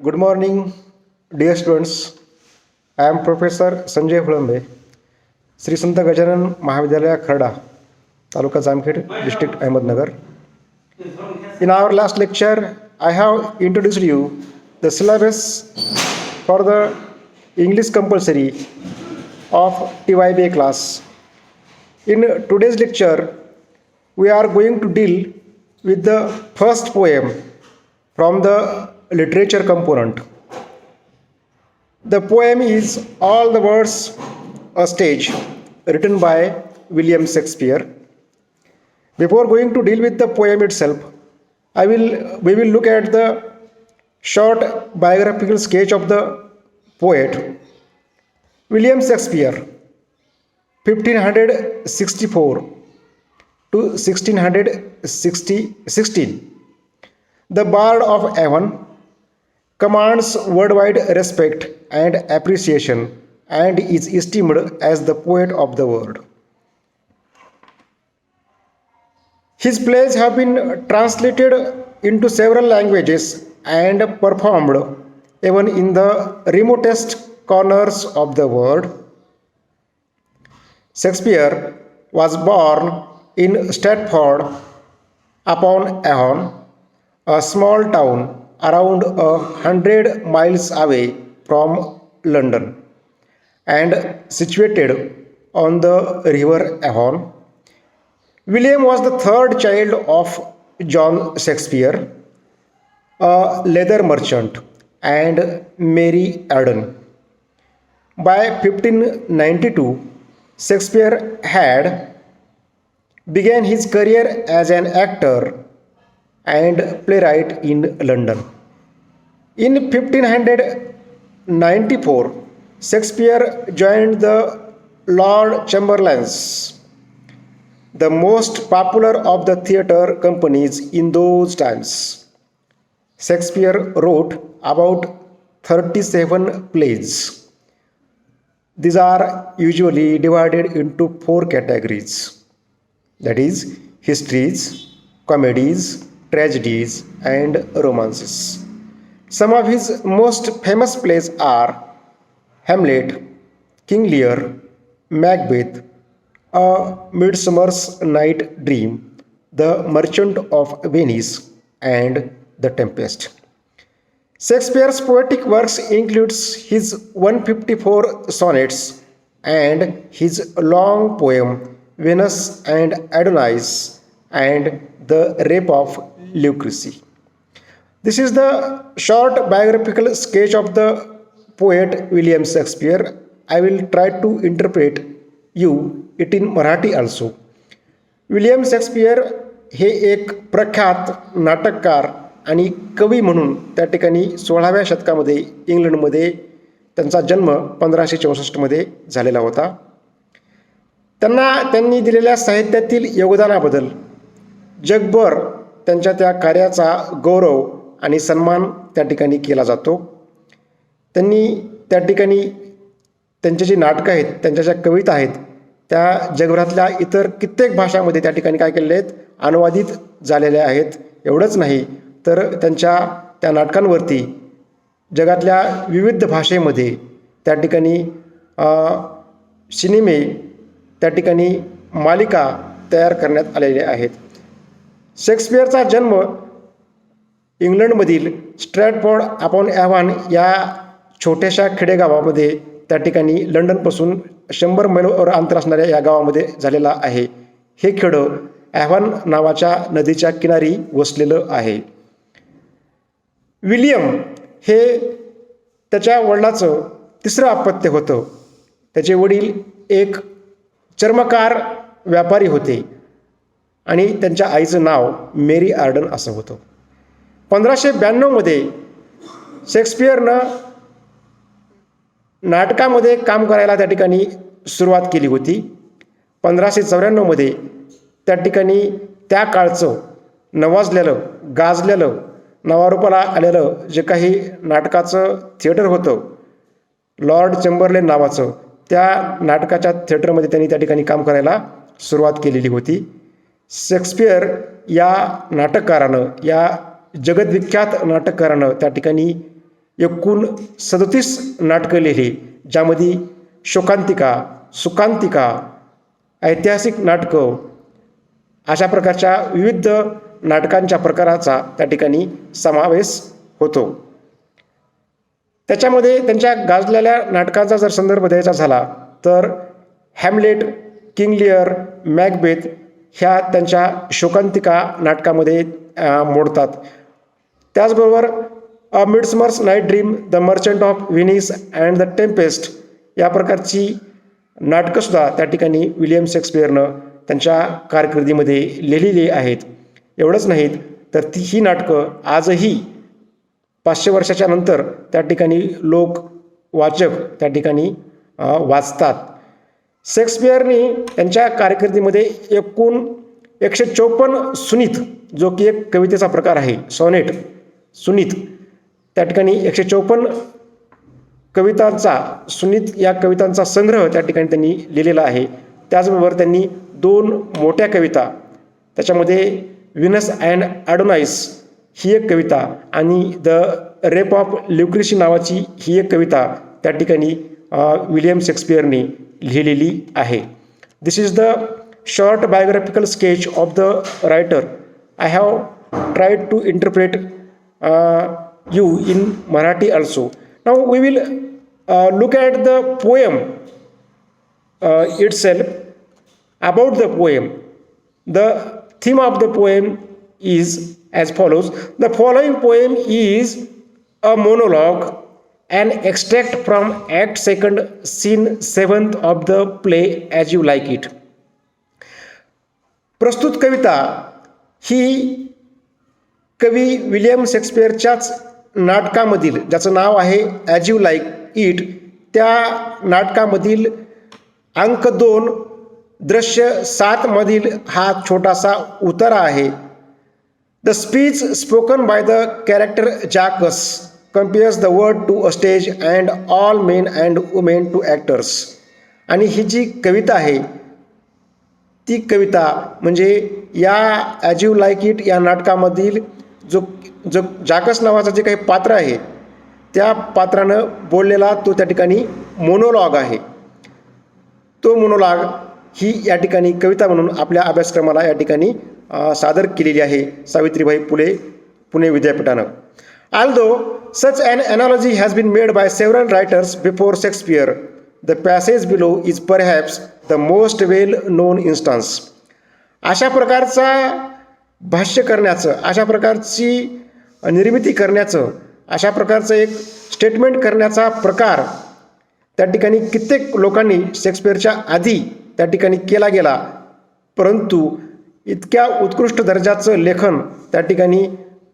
Good morning, dear students. I am Professor Sanjay Hulambe, Sri Sant Gajanan Mahavidyalaya Kharda, Taluka Jamkhed, District Ahmednagar. In our last lecture, I have introduced you the syllabus for the English compulsory of TYBA class. In today's lecture, we are going to deal with the first poem from the literature component. The poem is All the Words a Stage, written by William Shakespeare. Before going to deal with the poem itself, we will look at the short biographical sketch of the poet William Shakespeare, 1564 to 1616. The Bard of Avon commands worldwide respect and appreciation and is esteemed as the poet of the world. His plays have been translated into several languages and performed even in the remotest corners of the world. Shakespeare was born in Stratford upon Avon, a small town around 100 miles away from London and situated on the river Avon. William was the third child of John Shakespeare, a leather merchant, and Mary Arden. By 1592, Shakespeare had began his career as an actor and playwright in London. In 1594, Shakespeare joined the Lord Chamberlains, the most popular of the theatre companies in those times. Shakespeare wrote about 37 plays. These are usually divided into four categories, that is, histories, comedies, tragedies, and romances. Some of his most famous plays are Hamlet, King Lear, Macbeth, A Midsummer's Night Dream, The Merchant of Venice, and The Tempest. Shakespeare's poetic works includes his 154 sonnets and his long poem Venus and Adonis and The Rape of Lucrece. This is the short biographical sketch of the poet William Shakespeare. I will try to interpret you it in Marathi also. William Shakespeare हे एक प्रख्यात नाटककार आणि कवी म्हणून त्या ठिकाणी 16व्या शतकामध्ये इंग्लंडमध्ये त्यांचा जन्म 1564मध्ये झालेला होता. त्यांनी दिलेल्या साहित्यातील योगदानाबद्दल जगभर त्यांच्या त्या कार्याचा गौरव आणि सन्मान त्या ठिकाणी केला जातो. त्यांनी त्या ठिकाणी त्यांची जी नाटकं आहेत, त्यांच्या ज्या कविता आहेत, त्या जगभरातल्या इतर कित्येक भाषांमध्ये त्या ठिकाणी काय केलेले आहेत, अनुवादित झालेल्या आहेत. एवढंच नाही तर त्यांच्या त्या नाटकांवरती जगातल्या विविध भाषेमध्ये त्या ठिकाणी सिनेमे, त्या ठिकाणी मालिका तयार करण्यात आलेल्या आहेत. शेक्सपियरचा जन्म इंग्लंडमधील स्ट्रॅटफोर्ड अपॉन ॲव्हन या छोट्याशा खेडेगावामध्ये त्या ठिकाणी लंडनपासून 100 मैलवर अंतर असणाऱ्या या गावामध्ये झालेला आहे. हे खेडं ॲव्हन नावाच्या नदीच्या किनारी वसलेलं आहे. विलियम हे त्याच्या वडिलाचं तिसरं अपत्य होतं. त्याचे वडील एक चर्मकार व्यापारी होते आणि त्यांच्या आईचं नाव मेरी आर्डन असं होतं. 1592मध्ये शेक्सपियरनं नाटकामध्ये काम करायला त्या ठिकाणी सुरुवात केली होती. 1594मध्ये त्या ठिकाणी त्या काळचं नवाजलेलं, गाजलेलं, नावारूपाला आलेलं जे काही नाटकाचं थिएटर होतं, लॉर्ड चेंबरलेन नावाचं, त्या नाटकाच्या थिएटरमध्ये त्यांनी त्या ठिकाणी काम करायला सुरुवात केलेली होती. शेक्सपियर या नाटककारानं, या जगद्विख्यात नाटककारानं त्या ठिकाणी एकूण 37 नाटकं लिहिली, ज्यामध्ये शोकांतिका, सुखांतिका, ऐतिहासिक नाटकं अशा प्रकारच्या विविध नाटकांच्या प्रकाराचा त्या ठिकाणी समावेश होतो. त्याच्यामध्ये त्यांच्या गाजलेल्या नाटकांचा जर संदर्भ द्यायचा झाला तर हॅमलेट, किंग लिअर, मॅकबेथ ह्या त्यांच्या शोकांतिका नाटकामध्ये मोडतात. त्याचबरोबर a midsummer's night dream, the merchant of Venice and the tempest या प्रकारची नाटकंसुद्धा त्या ठिकाणी विलियम शेक्सपियरनं त्यांच्या कारकिर्दीमध्ये लिहिलेली आहेत. एवढंच नाहीत तर ही नाटकं आजही 500 वर्षाच्या नंतर त्या ठिकाणी लोक, वाचक त्या ठिकाणी वाचतात. शेक्सपियरनी त्यांच्या कारकिर्दीमध्ये एकूण 154 सुनीत, जो की एक कवितेचा प्रकार आहे, सॉनेट, सुनीत, त्या ठिकाणी 154 कवितांचा, सुनीत या कवितांचा संग्रह त्या ठिकाणी त्यांनी लिहिलेला आहे. त्याचबरोबर त्यांनी 2 मोठ्या कविता, त्याच्यामध्ये व्हिनस अँड ॲडोनाईस ही एक कविता आणि द रेप ऑफ ल्युक्रेसी नावाची ही एक कविता त्या ठिकाणी विलियम शेक्सपियरने लिहिलेली आहे. This is the short biographical sketch of the writer. I have tried to interpret you in Marathi also. Now we will look at the poem itself. About the poem, the theme of the poem is as follows. The following poem is a monologue, an extract from Act 2, Scene 7th of the play As You Like It. प्रस्तुत कविता ही कवी William शेक्सपियरच्याच नाटकामधील, ज्याचं नाव आहे as you like it, त्या नाटकामधील अंक 2 दृश्य 7 मधील हा छोटासा उतारा आहे. The speech spoken by the character Jaques compares the world to a stage and all men and women to actors. आणि ही जी कविता आहे ती कविता म्हणजे या ॲज यू लाईक इट या नाटकामधील जो जॅकस नावाचं जे काही पात्र आहे त्या पात्रानं बोललेला तो त्या ठिकाणी मोनोलॉग आहे. तो मोनोलॉग ही या ठिकाणी कविता म्हणून आपल्या अभ्यासक्रमाला या ठिकाणी सादर केलेली आहे सावित्रीबाई फुले पुणे विद्यापीठानं. Although such an analogy has been made by several writers before Shakespeare, the passage below is perhaps the most well-known instance. अशा प्रकारचा भाष्य करण्याचं, अशा प्रकारची निर्मिती करण्याचं, अशा प्रकारचं एक स्टेटमेंट करण्याचा प्रकार त्या ठिकाणी कित्येक लोकांनी शेक्सपियरच्या आधी त्या ठिकाणी केला गेला, परंतु इतक्या उत्कृष्ट दर्जाचं लेखन त्या ठिकाणी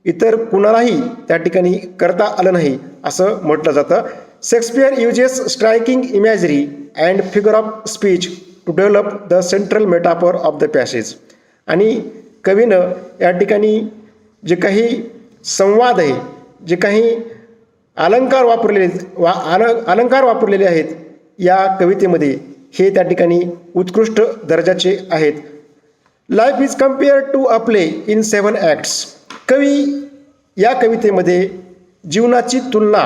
इतर कुणालाही त्या ठिकाणी करता आलं नाही असं म्हटलं जातं. Shakespeare uses striking imagery and figure of speech to develop the central metaphor of the passage. आणि कवीनं या ठिकाणी जे काही संवाद आहे, जे काही अलंकार वापरलेले आहेत या कवितेमध्ये, हे त्या ठिकाणी उत्कृष्ट दर्जाचे आहेत. Life is compared to a play in 7 acts. कवी या कवितेमध्ये जीवनाची तुलना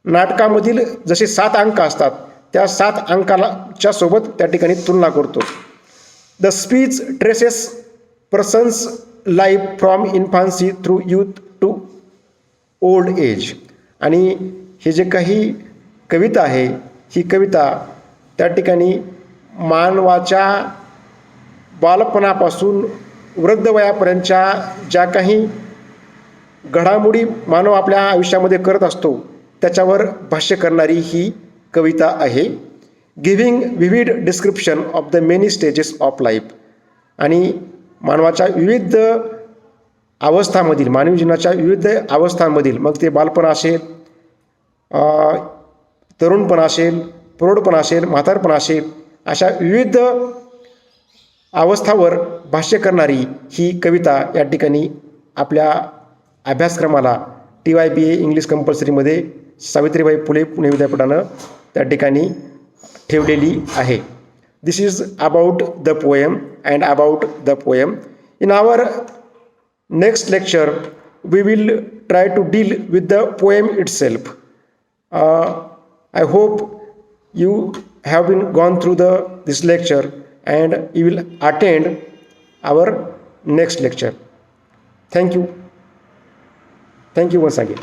नाटकामधील जसे 7 अंक असतात त्या 7 अंकाच्या सोबत त्या ठिकाणी तुलना करतो. The speech traces person's life from infancy through youth to old age. आणि हे जे काही कविता आहे ही कविता त्या ठिकाणी मानवाच्या बालपणापासून वृद्ध वयापर्यंतच्या ज्या काही घडामोडी मानव आपल्या आयुष्यामध्ये करत असतो त्याच्यावर भाष्य करणारी ही कविता आहे. Giving vivid description of the many stages of life. आणि मानवाच्या विविध अवस्थांमधील, मानवी जीवनाच्या विविध अवस्थांमधील, मग ते बालपण असेल, तरुणपण असेल, प्रौढपण असेल, म्हातारपण असेल, अशा विविध अवस्थावर भाष्य करणारी ही कविता या ठिकाणी आपल्या अभ्यासक्रमाला TYBA इंग्लिश कंपल्सरीमध्ये सावित्रीबाई फुले पुणे विद्यापीठानं त्या ठिकाणी ठेवलेली आहे. This is about the poem and about the poem. In our next lecture we will try to deal with the poem itself. I hope you have been gone through this lecture and you will attend our next lecture. Thank you. Thank you once again.